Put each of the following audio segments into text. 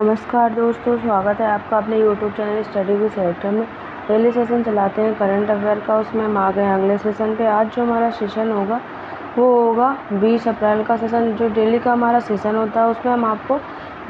नमस्कार दोस्तों, स्वागत है आपका अपने YouTube channel study with selector में। डेली सेशन चलाते हैं करंट अफेयर का, उसमें हम आ गए अगले सेशन पे। आज जो हमारा सेशन होगा वो होगा 20 अप्रैल का सेशन। जो डेली का हमारा सेशन होता है उसमें हम आपको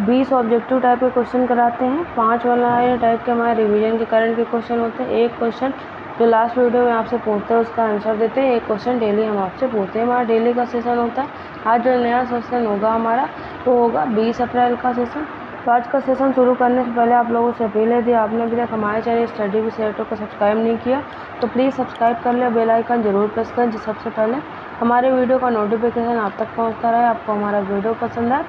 20 ऑब्जेक्टिव टाइप के क्वेश्चन कराते हैं। 5 वाला टाइप के हमारे रिवीजन के करंट के क्वेश्चन होते हैं। एक क्वेश्चन जो लास्ट वीडियो में आपसे पूछते हैं उसका आंसर देते हैं। एक क्वेश्चन डेली हम आपसे पूछते हैं। हमारा डेली का सेशन होता है। आज जो नया सेशन होगा हमारा वो होगा 20 अप्रैल का सेशन। तो आज का सेशन शुरू करने से पहले आप लोगों से अपील है, आपने अभी तक हमारे चैनल स्टडी विद सेलेक्टर को सब्सक्राइब नहीं किया तो प्लीज़ सब्सक्राइब कर ले, बेल आइकन जरूर प्रेस करें जिससे सबसे पहले हमारे वीडियो का नोटिफिकेशन आप तक पहुंचता रहे। आपको हमारा वीडियो पसंद आए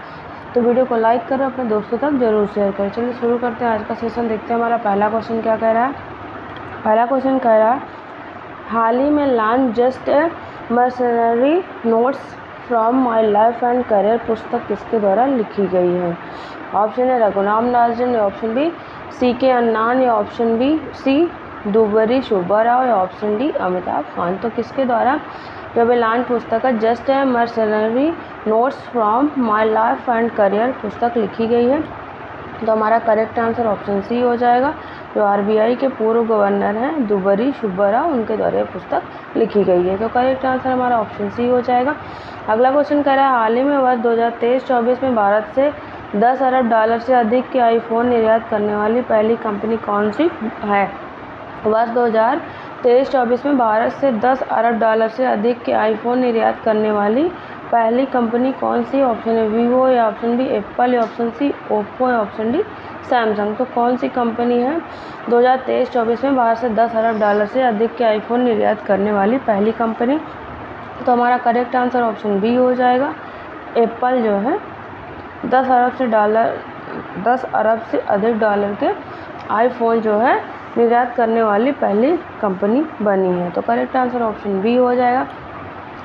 तो वीडियो को लाइक करें, अपने दोस्तों तक जरूर शेयर करें। चलिए शुरू करते हैं आज का सेशन। देखते हैं हमारा पहला क्वेश्चन क्या कह रहा है। पहला क्वेश्चन कह रहा है, हाल ही में launch just a mercenary notes from my life and career पुस्तक किसके द्वारा लिखी गई है? ऑप्शन है रघुराम राजन, या ऑप्शन बी CK अन्नान, या option B C Duvvuri Subba Rao, या ऑप्शन डी अमिताभ कांत। तो किसके द्वारा जो लॉन्च पुस्तक है just a mercenary notes from my life and career पुस्तक लिखी गई है? तो हमारा करेक्ट आंसर ऑप्शन सी हो जाएगा। जो RBI के पूर्व गवर्नर हैं दुबरी सुब्बा राव, उनके द्वारा पुस्तक लिखी गई है। तो करेक्ट आंसर हमारा ऑप्शन सी हो जाएगा। अगला क्वेश्चन कह रहा है, हाल ही में वर्ष 2023-24 में भारत से 10 अरब डॉलर से अधिक के आईफोन निर्यात करने वाली पहली कंपनी कौन सी है? वर्ष 2023-24 में भारत से 10 अरब डॉलर से अधिक के आईफोन निर्यात करने वाली पहली कंपनी कौन सी? ऑप्शन है वीवो, या ऑप्शन बी एप्पल, या ऑप्शन सी ओप्पो, या ऑप्शन डी सैमसंग। तो कौन सी कंपनी है 2023-24 में भारत से 10 अरब डॉलर से अधिक के आईफोन निर्यात करने वाली पहली कंपनी? तो हमारा करेक्ट आंसर ऑप्शन बी हो जाएगा। एप्पल जो है 10 अरब से अधिक डॉलर के आईफोन जो है निर्यात करने वाली पहली कंपनी बनी है। तो करेक्ट आंसर ऑप्शन बी हो जाएगा।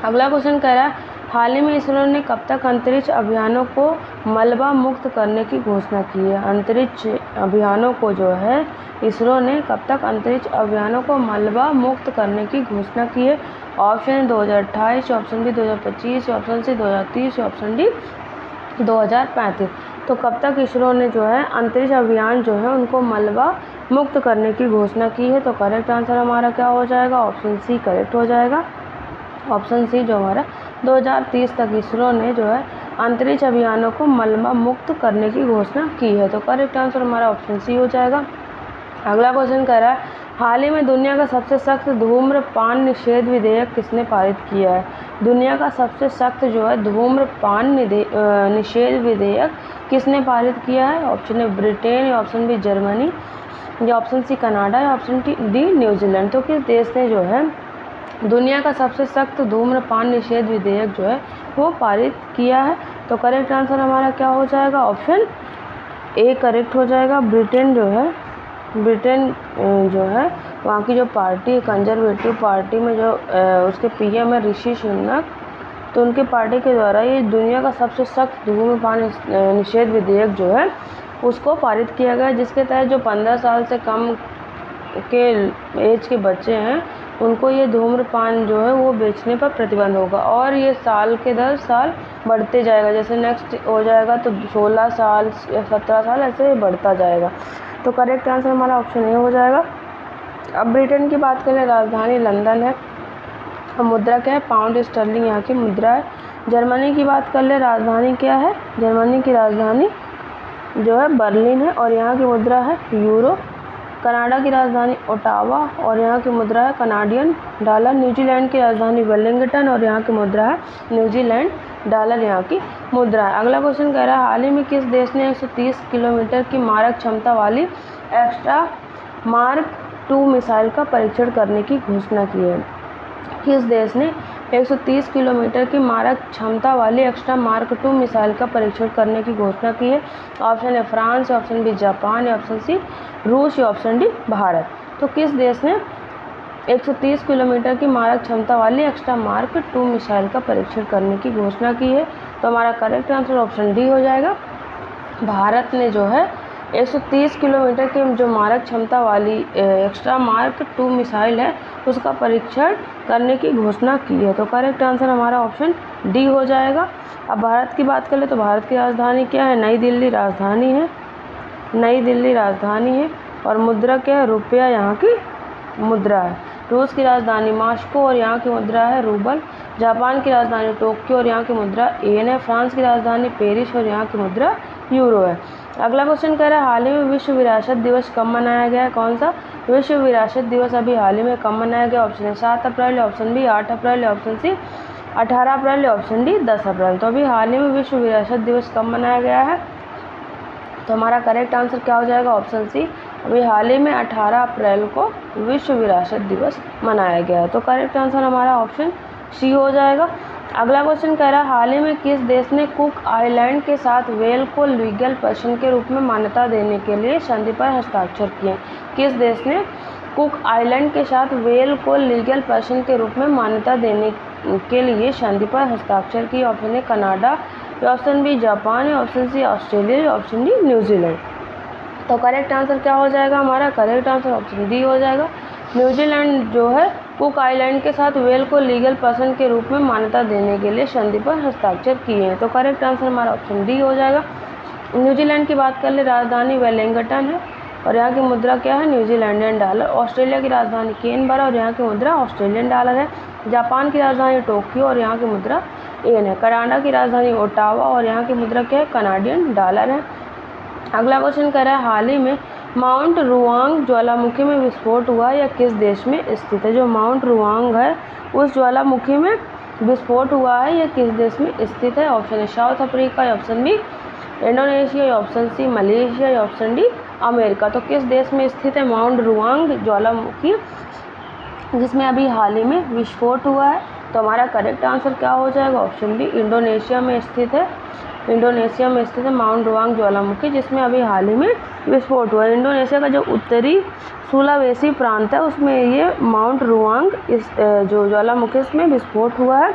अगला क्वेश्चन कह रहा है, हाल ही में इसरो ने कब तक अंतरिक्ष अभियानों को मलबा मुक्त करने की घोषणा की है? अंतरिक्ष अभियानों को जो है इसरो ने कब तक अंतरिक्ष अभियानों को मलबा मुक्त करने की घोषणा की है? Option 2028, option B 2025, option C 2030, option D 2035। तो कब तक इसरो ने जो है अंतरिक्ष अभियान जो है उनको मलबा मुक्त करने की घोषणा की है? तो करेक्ट आंसर हमारा क्या हो जाएगा? ऑप्शन सी करेक्ट हो जाएगा। ऑप्शन सी जो हमारा 2030 तक इसरो ने जो है अंतरिक्ष अभियानों को मलबा मुक्त करने की घोषणा की है। तो करेक्ट आंसर हमारा ऑप्शन सी हो जाएगा। अगला क्वेश्चन कह रहा है, हाल ही में दुनिया का सबसे सख्त धूम्रपान निषेध विधेयक किसने पारित किया है? दुनिया का सबसे सख्त जो है धूम्रपान निषेध विधेयक किसने पारित किया है? ऑप्शन है ब्रिटेन, या ऑप्शन बी जर्मनी, या ऑप्शन सी कनाडा, या ऑप्शन डी न्यूजीलैंड। तो किस देश ने जो है दुनिया का सबसे सख्त धूम्रपान निषेध विधेयक जो है वो पारित किया है? तो करेक्ट आंसर हमारा क्या हो जाएगा? ऑप्शन ए करेक्ट हो जाएगा। ब्रिटेन जो है वहाँ की जो पार्टी कंजर्वेटिव पार्टी में जो उसके PM है ऋषि सुनक, तो उनकी पार्टी के द्वारा ये दुनिया का सबसे सख्त धूम्रपान निषेध विधेयक जो है उसको पारित किया गया, जिसके तहत जो 15 साल से कम के एज के बच्चे हैं उनको ये धूम्रपान जो है वो बेचने पर प्रतिबंध होगा, और ये साल के 10 साल बढ़ते जाएगा। जैसे नेक्स्ट हो जाएगा तो 16 साल या 17 साल ऐसे बढ़ता जाएगा। तो करेक्ट आंसर हमारा ऑप्शन ए हो जाएगा। अब ब्रिटेन की बात करें, राजधानी लंदन है, मुद्रा क्या है? पाउंड स्टर्लिंग यहाँ की मुद्रा है। जर्मनी की बात कर ले, राजधानी क्या है? जर्मनी की राजधानी जो है बर्लिन है, और यहाँ की मुद्रा है यूरो। कनाडा की राजधानी ओटावा, और यहाँ की मुद्रा है कनाडियन डॉलर। न्यूजीलैंड की राजधानी वेलिंगटन, और यहाँ की मुद्रा है न्यूजीलैंड डॉलर, यहाँ की मुद्रा है। अगला क्वेश्चन कह रहा है, हाल ही में किस देश ने 130 किलोमीटर की मारक क्षमता वाली एक्स्ट्रा मार्क 2 मिसाइल का परीक्षण करने की घोषणा की है? किस देश ने 130 किलोमीटर की मारक क्षमता वाली एक्स्ट्रा मार्क 2 मिसाइल का परीक्षण करने की घोषणा की है? ऑप्शन है फ्रांस, ऑप्शन बी जापान, या ऑप्शन सी रूस, या ऑप्शन डी भारत। तो किस देश ने 130 किलोमीटर की मारक क्षमता वाली एक्स्ट्रा मार्क 2 मिसाइल का परीक्षण करने की घोषणा की है? तो हमारा करेक्ट आंसर ऑप्शन डी हो जाएगा। भारत ने जो है 130 किलोमीटर की जो मारक क्षमता वाली एक्स्ट्रा मार्क 2 मिसाइल है उसका परीक्षण करने की घोषणा की है। तो करेक्ट आंसर हमारा ऑप्शन डी हो जाएगा। अब भारत की बात करें तो भारत की राजधानी क्या है? नई दिल्ली राजधानी है। नई दिल्ली राजधानी है और मुद्रा क्या है, रुपया यहाँ की मुद्रा है। रूस की राजधानी मॉस्को और यहाँ की मुद्रा है रूबल। जापान की राजधानी टोक्यो और यहाँ की मुद्रा येन है। फ्रांस की राजधानी पेरिस और यहाँ की मुद्रा यूरो है। अगला क्वेश्चन कह रहा है हाल ही में विश्व विरासत दिवस कब मनाया गया है? कौन सा विश्व विरासत दिवस अभी हाल ही में कब मनाया गया? ऑप्शन है 7 अप्रैल, ऑप्शन बी 8 अप्रैल, ऑप्शन सी 18 अप्रैल, ऑप्शन डी 10 अप्रैल। तो अभी हाल ही में विश्व विरासत दिवस कब मनाया गया है? तो हमारा करेक्ट आंसर क्या हो जाएगा? ऑप्शन सी, अभी हाल ही में 18 अप्रैल को विश्व विरासत दिवस मनाया गया है। तो करेक्ट आंसर हमारा ऑप्शन सी हो जाएगा। अगला क्वेश्चन कह रहा है हाल ही में किस देश ने कुक आइलैंड के साथ व्हेल को लीगल पर्सन के रूप में मान्यता देने के लिए संधि पर हस्ताक्षर किए? किस देश ने कुक आइलैंड के साथ व्हेल को लीगल पर्सन के रूप में मान्यता देने के लिए संधि पर हस्ताक्षर किए? Option A Canada, option B Japan, option C Australia, option D New Zealand. तो करेक्ट आंसर क्या हो जाएगा हमारा? करेक्ट आंसर ऑप्शन डी हो जाएगा। न्यूजीलैंड जो है कुक आइलैंड के साथ व्हेल को लीगल पर्सन के रूप में मान्यता देने के लिए संधि पर हस्ताक्षर किए हैं। तो करेक्ट आंसर हमारा ऑप्शन डी हो जाएगा। न्यूजीलैंड की बात कर ले, राजधानी वेलिंगटन है और यहाँ की मुद्रा क्या है? न्यूजीलैंडियन डॉलर। ऑस्ट्रेलिया की राजधानी कैनबरा और यहाँ की मुद्रा ऑस्ट्रेलियन डॉलर है। जापान की राजधानी टोक्यो और यहाँ की मुद्रा येन है। कनाडा की राजधानी ओटावा और यहाँ की मुद्रा क्या है? कनाडियन डॉलर है। अगला क्वेश्चन कह रहा है हाल ही में माउंट रुआंग ज्वालामुखी में विस्फोट हुआ या किस देश में स्थित है? जो माउंट रुआंग है उस ज्वालामुखी में विस्फोट हुआ है या किस देश में स्थित है? ऑप्शन है South Africa, option B Indonesia, option C Malaysia, option D America. तो किस देश में स्थित है माउंट रुआंग ज्वालामुखी जिसमें अभी हाल ही में विस्फोट हुआ है? तो हमारा करेक्ट आंसर क्या हो जाएगा? ऑप्शन बी इंडोनेशिया में स्थित है। इंडोनेशिया में स्थित है माउंट रुआंग ज्वालामुखी जिसमें अभी हाल ही में विस्फोट हुआ है। इंडोनेशिया का जो उत्तरी सुलावेसी प्रांत है उसमें ये माउंट रुआंग इस जो ज्वालामुखी इसमें विस्फोट हुआ है।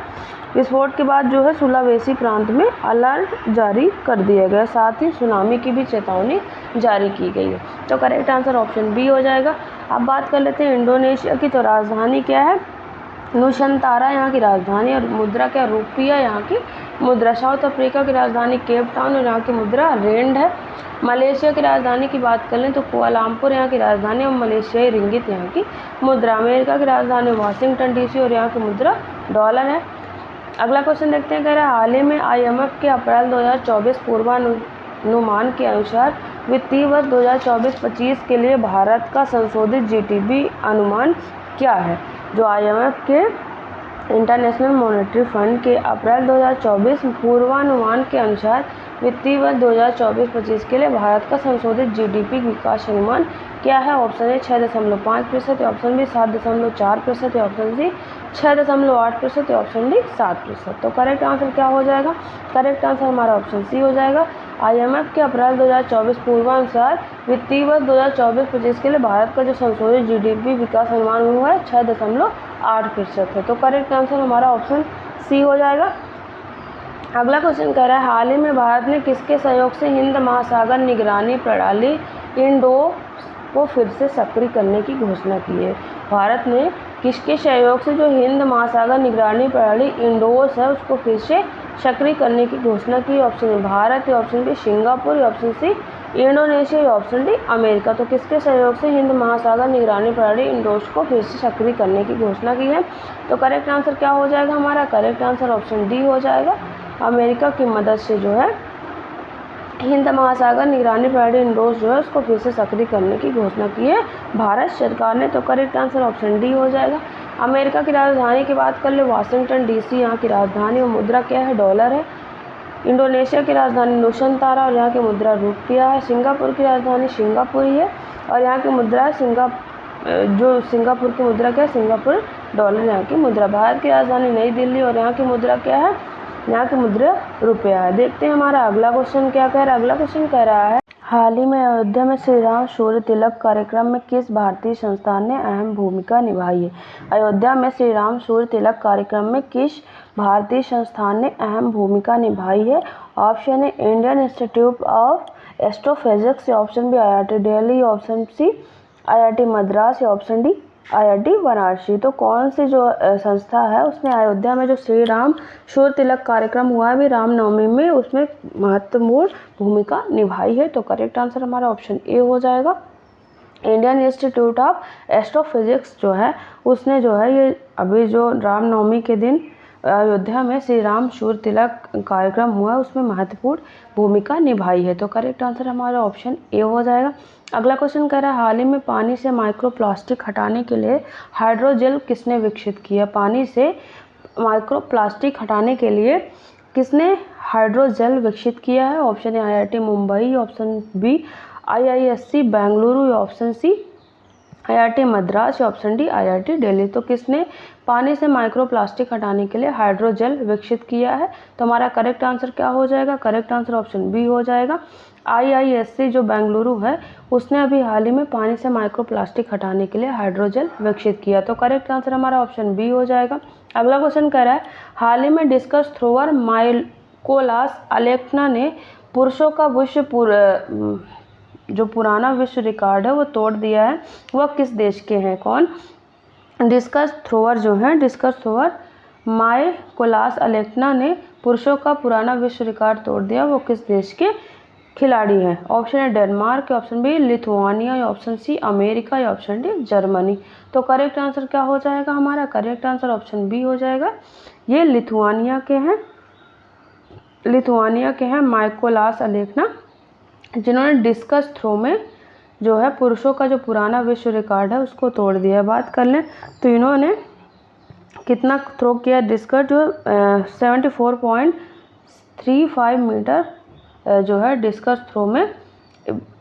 विस्फोट के बाद जो है सुलावेसी प्रांत में अलर्ट जारी कर दिया गया, साथ ही सुनामी की भी चेतावनी जारी की गई है। तो करेक्ट आंसर ऑप्शन बी हो जाएगा। अब बात कर लेते हैं इंडोनेशिया की। तो राजधानी क्या है? नुशंतारा यहाँ की राजधानी और मुद्रा क्या? रुपया यहाँ की मुद्रा। साउथ अफ्रीका की राजधानी केप टाउन और यहाँ की मुद्रा रेंड है। मलेशिया की राजधानी की बात कर लें तो कुआलालंपुर यहाँ की राजधानी और मलेशियाई रिंगित यहाँ की मुद्रा। अमेरिका की राजधानी वाशिंगटन डीसी और यहाँ की मुद्रा डॉलर है। अगला क्वेश्चन देखते हैं, कह रहा है हाल ही में IMF के अप्रैल 2024 पूर्वानुमान के अनुसार वित्तीय वर्ष 2024-25 के लिए भारत का संशोधित GDP अनुमान क्या है? जो IMF के इंटरनेशनल मॉनेटरी फंड के अप्रैल 2024 पूर्वानुमान के अनुसार वित्तीय वर्ष 2024-25 के लिए भारत का संशोधित GDP विकास अनुमान क्या है? Option A 6.5%, option B 7.4%, option C 6.8%, option D 7%। तो करेक्ट आंसर क्या हो जाएगा? करेक्ट आंसर हमारा ऑप्शन सी हो जाएगा। IMF के अप्रैल 2024 पूर्वानुसार वित्तीय वर्ष 2024-25 के लिए भारत का जो संशोधित GDP विकास अनुमान हुआ है 6.8% है। तो करेक्ट आंसर हमारा ऑप्शन सी हो जाएगा। अगला क्वेश्चन कह रहा है हाल ही में भारत ने किसके सहयोग से हिंद महासागर निगरानी प्रणाली इंडोस को फिर से सक्रिय करने की घोषणा की है? भारत ने किसके सहयोग से जो हिंद महासागर निगरानी प्रणाली इंडोस है उसको फिर से सक्रिय करने की घोषणा की? Option A Bharat, option B Singapore, option C Indonesia, option D America. तो किसके सहयोग से हिंद महासागर निगरानी प्रणाली इंडोस को फिर से सक्रिय करने की घोषणा की है? तो करेक्ट आंसर क्या हो जाएगा हमारा? करेक्ट आंसर ऑप्शन डी हो जाएगा। अमेरिका की मदद से जो है हिंद महासागर निगरानी प्रणाली इंडोस जो है उसको फिर से सक्रिय करने की घोषणा की है भारत सरकार ने। तो करेक्ट आंसर ऑप्शन डी हो जाएगा। अमेरिका की राजधानी की बात कर ले वाशिंगटन डीसी यहाँ की राजधानी और मुद्रा क्या है? डॉलर है। इंडोनेशिया की राजधानी नुशंतारा और यहाँ की मुद्रा रुपया है। सिंगापुर की राजधानी सिंगापुर ही है और यहाँ की मुद्रा है सिंगापुर की मुद्रा क्या है? सिंगापुर डॉलर यहाँ की मुद्रा। भारत की राजधानी नई दिल्ली और यहाँ की मुद्रा क्या है? यहाँ की मुद्रा रुपया है। देखते हैं हमारा अगला क्वेश्चन क्या कह रहा है। अगला क्वेश्चन कह रहा है हाल ही में अयोध्या में श्री राम सूर्य तिलक कार्यक्रम में किस भारतीय संस्थान ने अहम भूमिका निभाई है? अयोध्या में श्री राम सूर्य तिलक कार्यक्रम में किस भारतीय संस्थान ने अहम भूमिका निभाई है? ऑप्शन है Indian Institute of Astrophysics, option B IIT Delhi, option C IIT Madras, option D IIT Varanasi. तो कौन सी जो संस्था है उसने अयोध्या में जो श्री राम शूर तिलक कार्यक्रम हुआ है भी रामनवमी में, उसमें महत्वपूर्ण भूमिका निभाई है। तो करेक्ट आंसर हमारा ऑप्शन ए हो जाएगा। इंडियन इंस्टीट्यूट ऑफ एस्ट्रोफिजिक्स जो है उसने जो है ये अभी जो रामनवमी के दिन अयोध्या में श्री राम शूर तिलक कार्यक्रम हुआ है उसमें महत्वपूर्ण भूमिका निभाई है। तो करेक्ट आंसर हमारा ऑप्शन ए हो जाएगा। अगला क्वेश्चन कह रहा है हाल ही में पानी से माइक्रोप्लास्टिक हटाने के लिए हाइड्रोजेल किसने विकसित किया। पानी से माइक्रोप्लास्टिक हटाने के लिए किसने हाइड्रोजेल विकसित किया है। Option A IIT Mumbai, option B IISc Bengaluru, या ऑप्शन सी IIT मद्रास, या ऑप्शन डी IIT दिल्ली। तो किसने पानी से माइक्रोप्लास्टिक हटाने के लिए हाइड्रोजेल विकसित किया है। तो हमारा करेक्ट आंसर क्या हो जाएगा। करेक्ट आंसर ऑप्शन बी हो जाएगा। IISc जो बेंगलुरु है उसने अभी हाल ही में पानी से माइक्रोप्लास्टिक हटाने के लिए हाइड्रोजेल विकसित किया। तो करेक्ट आंसर हमारा ऑप्शन बी हो जाएगा। अगला क्वेश्चन कह रहा है हाल ही में डिस्कस थ्रोअर माइकोलास अलेक्ना ने पुरुषों का जो पुराना विश्व रिकॉर्ड है वो तोड़ दिया है। वह किस देश के हैं। कौन। डिस्कस थ्रोअर जो है, डिस्कस थ्रोअर माइकोलास अलेक्ना ने पुरुषों का पुराना विश्व रिकॉर्ड तोड़ दिया। वो किस देश के खिलाड़ी हैं। ऑप्शन है डेनमार्क, ऑप्शन बी लिथुआनिया, या ऑप्शन सी अमेरिका, या ऑप्शन डी जर्मनी। तो करेक्ट आंसर क्या हो जाएगा हमारा। करेक्ट आंसर ऑप्शन बी हो जाएगा। ये लिथुआनिया के हैं, लिथुआनिया के हैं माइकोलास अलेक्ना, जिन्होंने डिस्कस थ्रो में जो है पुरुषों का जो पुराना विश्व रिकॉर्ड है उसको तोड़ दिया। बात कर लें तो इन्होंने कितना थ्रो किया डिस्कस जो 74.35 मीटर जो है डिस्कस थ्रो में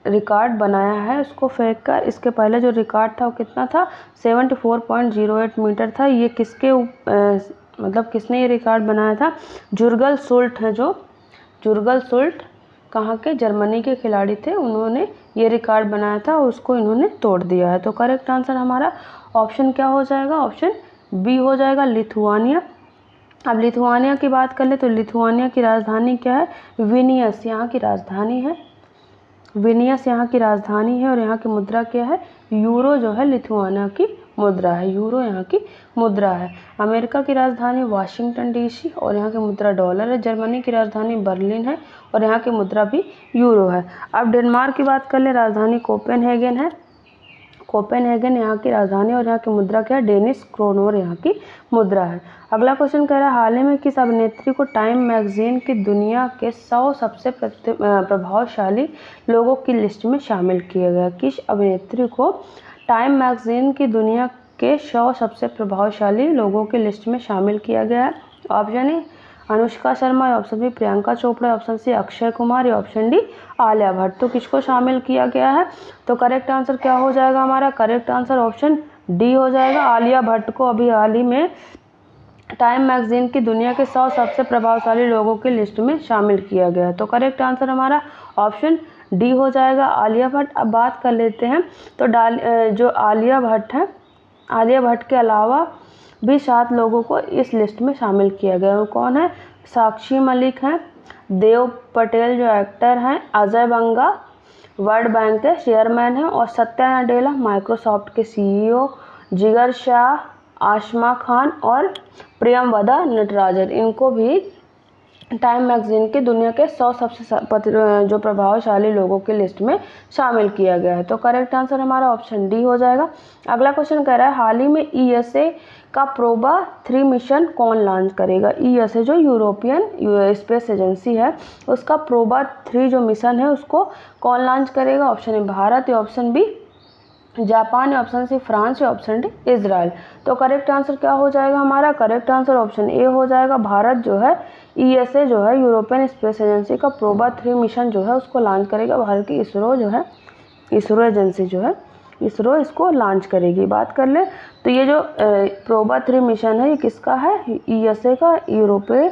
रिकॉर्ड बनाया है उसको फेंक कर। इसके पहले जो रिकॉर्ड था वो कितना था 74.08 मीटर था। ये किसके मतलब किसने ये रिकॉर्ड बनाया था। जुर्गल सुल्ट है, जो जुर्गल सुल्ट कहाँ के, जर्मनी के खिलाड़ी थे, उन्होंने ये रिकॉर्ड बनाया था उसको इन्होंने तोड़ दिया है। तो करेक्ट आंसर हमारा ऑप्शन क्या हो जाएगा। ऑप्शन बी हो जाएगा, लिथुआनिया। अब लिथुआनिया की बात कर ले तो लिथुआनिया की राजधानी क्या है, विनियस यहाँ की राजधानी है। विनियस यहाँ की राजधानी है और यहाँ की मुद्रा क्या है, यूरो जो है लिथुआनिया की मुद्रा है। यूरो यहाँ की मुद्रा है। अमेरिका की राजधानी वाशिंगटन DC और यहाँ की मुद्रा डॉलर है। जर्मनी की राजधानी बर्लिन है और यहाँ की मुद्रा भी यूरो है। अब डेनमार्क की बात कर ले, राजधानी कोपेनहेगन है। कोपेनहेगन यहाँ की राजधानी और यहाँ की मुद्रा क्या है, डेनिश क्रोनर यहाँ की मुद्रा है। अगला क्वेश्चन कह रहा है हाल ही में किस अभिनेत्री को टाइम मैगजीन की दुनिया के 100 सबसे प्रभावशाली लोगों की लिस्ट में शामिल किया गया। किस अभिनेत्री को टाइम मैगजीन की दुनिया के 100 सबसे प्रभावशाली लोगों की लिस्ट में शामिल किया गया है। Option A Anushka Sharma, option B Priyanka Chopra, option C Akshay Kumar, या ऑप्शन डी आलिया भट्ट। तो किसको शामिल किया गया है। तो करेक्ट आंसर क्या हो जाएगा हमारा। करेक्ट आंसर ऑप्शन डी हो जाएगा। आलिया भट्ट को अभी हाल ही में टाइम मैगजीन की दुनिया के 100 सबसे प्रभावशाली लोगों की लिस्ट में शामिल किया गया है। तो करेक्ट आंसर हमारा ऑप्शन डी हो जाएगा, आलिया भट्ट। अब बात कर लेते हैं तो जो आलिया भट्ट है, आलिया भट्ट के अलावा भी 7 लोगों को इस लिस्ट में शामिल किया गया है। वो कौन है, साक्षी मलिक हैं, देव पटेल जो एक्टर हैं, अजय बंगा वर्ल्ड बैंक के चेयरमैन हैं, और सत्या नडेला माइक्रोसॉफ्ट के CEO, जिगर शाह, आसमा खान और प्रियमवदा नटराजन, इनको भी टाइम मैगजीन की दुनिया के 100 सबसे जो प्रभावशाली लोगों की लिस्ट में शामिल किया गया है। तो करेक्ट आंसर हमारा ऑप्शन डी हो जाएगा। अगला क्वेश्चन कह रहा है हाल ही में ESA का प्रोबा 3 मिशन कौन लॉन्च करेगा। ESA जो यूरोपियन स्पेस एजेंसी है उसका प्रोबा 3 जो मिशन है उसको कौन लॉन्च करेगा। ऑप्शन ए भारत, या ऑप्शन बी जापान, या ऑप्शन सी फ्रांस, या ऑप्शन डी इजराइल। तो करेक्ट आंसर क्या हो जाएगा हमारा। करेक्ट आंसर ऑप्शन ए हो जाएगा। भारत जो है ESA जो है यूरोपियन स्पेस एजेंसी का प्रोबा 3 मिशन जो है उसको लॉन्च करेगा। भारत की इसरो जो है, इसरो एजेंसी जो है, इसरो इसको लॉन्च करेगी। बात कर ले तो ये जो प्रोबा 3 मिशन है ये किसका है, ESA का, यूरोपियन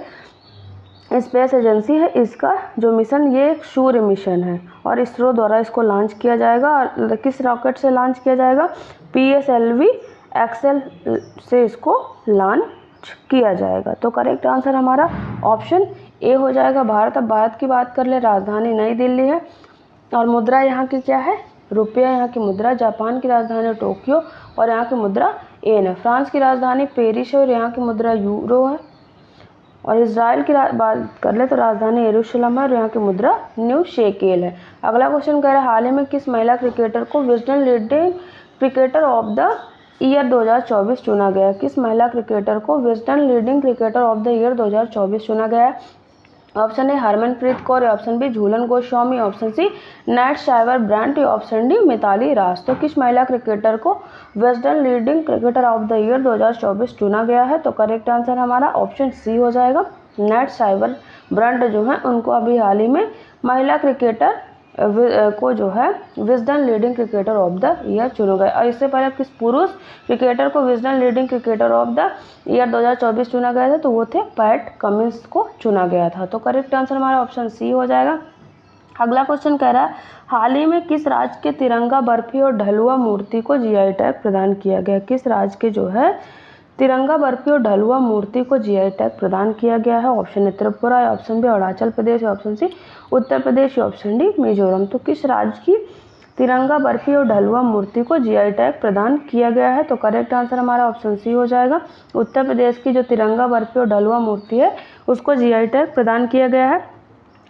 स्पेस एजेंसी है। इसका जो मिशन ये एक सूर्य मिशन है और इसरो द्वारा इसको लॉन्च किया जाएगा। और किस रॉकेट से लॉन्च किया जाएगा, PSLV XL से इसको लॉन्च किया जाएगा। तो करेक्ट आंसर हमारा ऑप्शन ए हो जाएगा, भारत। अब भारत की बात कर ले, राजधानी नई दिल्ली है और मुद्रा यहाँ की क्या है, रुपया यहाँ की मुद्रा, जापान की राजधानी टोक्यो और यहाँ की मुद्रा येन है, फ्रांस की राजधानी पेरिस है और यहाँ की मुद्रा यूरो है, और इजराइल की बात कर ले तो राजधानी यरूशलेम है और यहाँ की मुद्रा न्यू शेकेल है। अगला क्वेश्चन कह रहा है हाल ही में किस महिला क्रिकेटर को Wisden leading cricketer of the year 2024 चुना गया है? किस महिला क्रिकेटर को Wisden leading cricketer of the year 2024 चुना गया है? Option A Harmanpreet Kaur, option B Jhulan Goswami, option C Nat Sciver Brunt, option D Mithali Raj. तो किस महिला क्रिकेटर को Wisden leading cricketer of the year 2024 चुना गया है? तो करेक्ट आंसर हमारा ऑप्शन सी हो जाएगा। नेट साइबर ब्रांड जो है उनको अभी हाल ही में महिला क्रिकेटर को जो है Wisden leading cricketer of the year चुना गया। और इससे पहले किस पुरुष क्रिकेटर को Wisden leading cricketer of the year 2024 चुना गया था? तो वो थे पैट कमिंस को चुना गया था। तो करेक्ट आंसर हमारा ऑप्शन सी हो जाएगा। अगला क्वेश्चन कह रहा है हाल ही में किस राज्य के तिरंगा बर्फी और ढलुआ मूर्ति को जीआई टैग प्रदान किया गया? किस राज्य के जो है तिरंगा बर्फी और ढलुआ मूर्ति को जीआई टैग प्रदान किया गया है? Option A Tripura, option B Arunachal Pradesh, option C Uttar Pradesh, option D Mizoram. तो किस राज्य की तिरंगा बर्फी और ढलुआ मूर्ति को जीआई टैग प्रदान किया गया है? तो करेक्ट आंसर हमारा ऑप्शन सी हो जाएगा। उत्तर प्रदेश की जो तिरंगा बर्फी और ढलुआ मूर्ति है उसको जीआई टैग प्रदान किया गया है।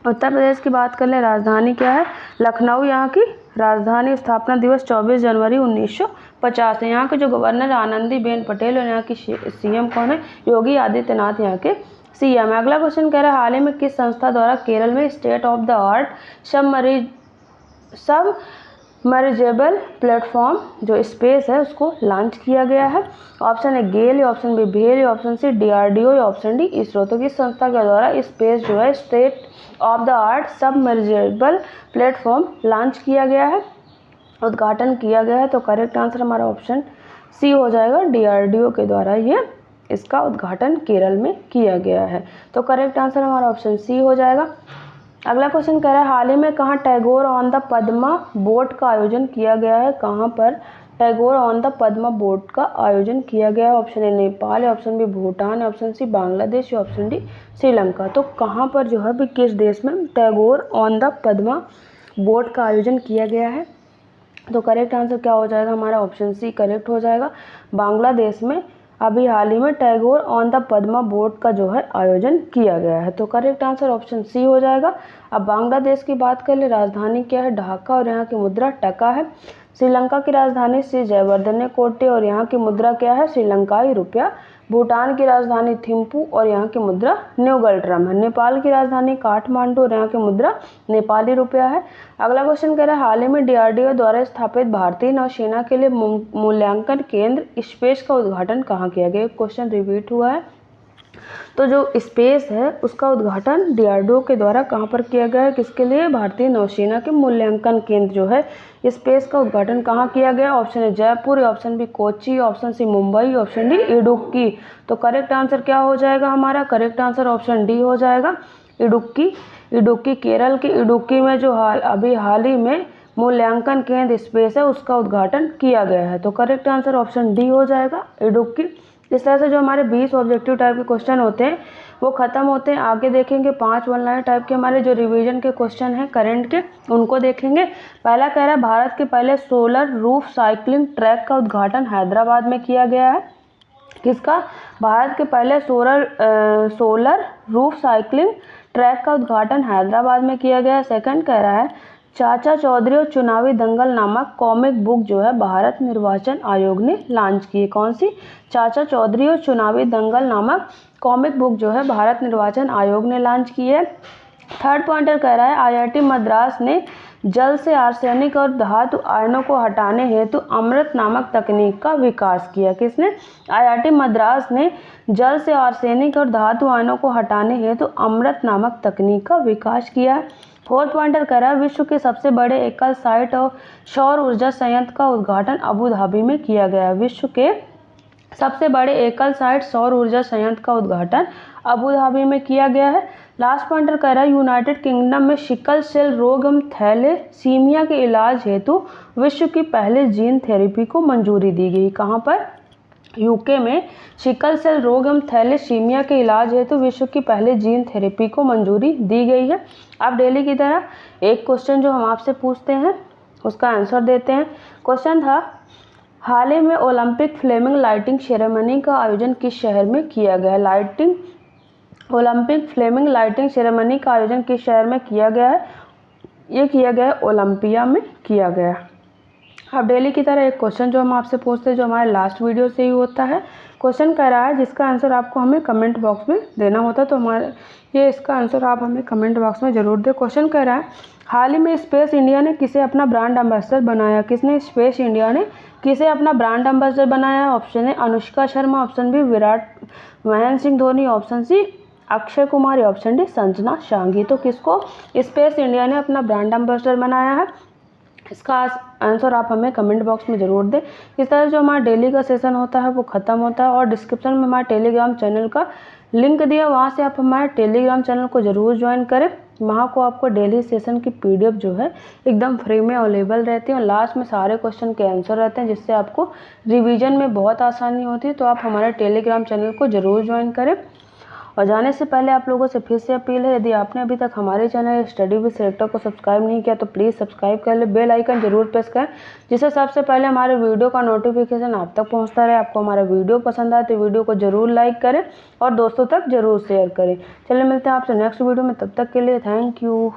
उत्तर प्रदेश की बात कर ले, राजधानी क्या है? लखनऊ यहाँ की राजधानी, स्थापना दिवस 24 जनवरी 1950 है। यहाँ के जो गवर्नर आनंदीबेन पटेल और यहाँ की सीएम कौन है? योगी आदित्यनाथ यहाँ के सीएम है। अगला क्वेश्चन कह रहा है हाल ही में किस संस्था द्वारा केरल में state of the art submersible platform जो स्पेस है उसको लॉन्च किया गया है? Option A GAIL, option B भेल, option C DRDO, option D ISRO. तो किस संस्था के द्वारा स्पेस जो है state of the art submersible platform launch किया गया है, उद्घाटन किया गया है? तो करेक्ट आंसर हमारा ऑप्शन सी हो जाएगा। डीआरडीओ के द्वारा ये इसका उद्घाटन केरल में किया गया है। तो करेक्ट आंसर हमारा ऑप्शन सी हो जाएगा। अगला क्वेश्चन कह रहा है हाल ही में कहाँ Tagore on the Padma boat का आयोजन किया गया है? कहाँ पर Tagore on the Padma boat का आयोजन किया गया है? Option A Nepal, option B Bhutan, option C Bangladesh, option D Sri Lanka. तो कहाँ पर जो है भी किस देश में Tagore on the Padma boat का आयोजन किया गया है? तो करेक्ट आंसर क्या हो जाएगा हमारा? ऑप्शन सी करेक्ट हो जाएगा। बांग्लादेश में अभी हाल ही में Tagore on the Padma boat का जो है आयोजन किया गया है। तो करेक्ट आंसर ऑप्शन सी हो जाएगा। अब बांग्लादेश की बात कर ले, राजधानी क्या है? ढाका और यहाँ की मुद्रा टका है। श्रीलंका की राजधानी श्री जयवर्धने कोटे और यहाँ की मुद्रा क्या है? श्रीलंकाई रुपया। भूटान की राजधानी थिम्पू और यहाँ की मुद्रा न्यू गल्ट्रम है। नेपाल की राजधानी काठमांडू और यहाँ की मुद्रा नेपाली रुपया है। अगला क्वेश्चन कह रहा है हाल ही में डीआरडीओ द्वारा स्थापित भारतीय नौसेना के लिए मूल्यांकन केंद्र स्पेस का उद्घाटन कहाँ किया गया? क्वेश्चन रिपीट हुआ है। तो जो स्पेस है उसका उद्घाटन डीआरडीओ के द्वारा कहाँ पर किया गया है? किसके लिए? भारतीय नौसेना के मूल्यांकन केंद्र जो है स्पेस का उद्घाटन कहाँ किया गया? Option A Jaipur, option B Kochi, option C Mumbai, option D Idukki. तो करेक्ट आंसर क्या हो जाएगा हमारा? करेक्ट आंसर ऑप्शन डी हो जाएगा, इडुक्की। इडुक्की केरल की इडुक्की में जो अभी हाल ही में मूल्यांकन केंद्र स्पेस है उसका उद्घाटन किया गया है। तो करेक्ट आंसर ऑप्शन डी हो जाएगा, इडुक्की। इस तरह से जो हमारे 20 ऑब्जेक्टिव टाइप के क्वेश्चन होते हैं वो खत्म होते हैं। आगे देखेंगे 5 वन लाइन टाइप के हमारे जो रिवीजन के क्वेश्चन हैं करंट के, उनको देखेंगे। पहला कह रहा है भारत के पहले सोलर रूफ साइकिलिंग ट्रैक का उद्घाटन हैदराबाद में किया गया है। किसका? भारत के पहले सोलर रूफ साइकिलिंग ट्रैक का उद्घाटन हैदराबाद में किया गया है। सेकंड कह रहा है चाचा चौधरी और चुनावी दंगल नामक कॉमिक बुक जो है भारत निर्वाचन आयोग ने लॉन्च की है। कौन सी? चाचा चौधरी और चुनावी दंगल नामक कॉमिक बुक जो है भारत निर्वाचन आयोग ने लॉन्च की है। थर्ड पॉइंटर कह रहा है आईआईटी मद्रास ने जल से आर्सेनिक और धातु आयनों को हटाने हेतु अमृत नामक तकनीक का विकास किया। किसने? आईआईटी मद्रास ने जल से आर्सेनिक और धातु आयनों को हटाने हेतु अमृत नामक तकनीक का विकास किया। फोर्थ पॉइंटर कह रहा है विश्व के सबसे बड़े एकल साइट और सौर ऊर्जा संयंत्र का उद्घाटन अबू धाबी में किया गया है। विश्व के सबसे बड़े एकल साइट सौर ऊर्जा संयंत्र का उद्घाटन अबू धाबी में किया गया है। लास्ट पॉइंटर कह रहा है यूनाइटेड किंगडम में सिकल सेल रोग एवं थैलेसीमिया के इलाज हेतु विश्व की पहले जीन थेरेपी को मंजूरी दी गई। कहाँ पर? यूके में सिकल सेल रोग एवं थैलेसीमिया के इलाज हेतु विश्व की पहले जीन थेरेपी को मंजूरी दी गई है। अब डेली की तरह एक क्वेश्चन जो हम आपसे पूछते हैं उसका आंसर देते हैं। क्वेश्चन था, हाल ही में ओलंपिक फ्लेमिंग लाइटिंग सेरेमनी का आयोजन किस शहर में किया गया? ओलंपिक फ्लेमिंग लाइटिंग सेरेमनी का आयोजन किस शहर में किया गया है? ये किया गया है ओलंपिया में किया गया। अब डेली की तरह एक क्वेश्चन जो हम आपसे पूछते हैं, जो हमारे लास्ट वीडियो से ही होता है। क्वेश्चन कह रहा है जिसका आंसर आपको हमें कमेंट बॉक्स में देना होता है, तो हमारे ये इसका आंसर आप हमें कमेंट बॉक्स में ज़रूर दें। क्वेश्चन कह रहा है, हाल ही में स्पेस इंडिया ने किसे अपना ब्रांड एम्बेसडर बनाया? किसने स्पेस इंडिया ने किसे अपना ब्रांड एम्बेसडर बनाया? Option A Anushka Sharma, option B Mahendra Singh Dhoni, option C Akshay Kumar, option D Sanjana Sanghi. तो किसको स्पेस इंडिया ने अपना ब्रांड एम्बेसडर बनाया है? इसका आंसर आप हमें कमेंट बॉक्स में ज़रूर दें। इस तरह जो हमारा डेली का सेशन होता है वो ख़त्म होता है, और डिस्क्रिप्शन में हमारे टेलीग्राम चैनल का लिंक दिया, वहाँ से आप हमारे टेलीग्राम चैनल को ज़रूर ज्वाइन करें। वहाँ को आपको डेली सेशन की PDF जो है एकदम फ्री में अवेलेबल रहती है, और लास्ट में सारे क्वेश्चन के आंसर रहते हैं, जिससे आपको रिवीजन में बहुत आसानी होती है। तो आप हमारे टेलीग्राम चैनल को ज़रूर ज्वाइन करें। और जाने से पहले आप लोगों से फिर से अपील है, यदि आपने अभी तक हमारे चैनल स्टडी विद सिलेक्टर को सब्सक्राइब नहीं किया तो प्लीज़ सब्सक्राइब कर ले, बेल आइकन जरूर प्रेस करें, जिससे सबसे पहले हमारे वीडियो का नोटिफिकेशन आप तक पहुंचता रहे। आपको हमारा वीडियो पसंद आए तो वीडियो को जरूर लाइक करें और दोस्तों तक जरूर शेयर करें। चलिए मिलते हैं आपसे नेक्स्ट वीडियो में, तब तक के लिए थैंक यू।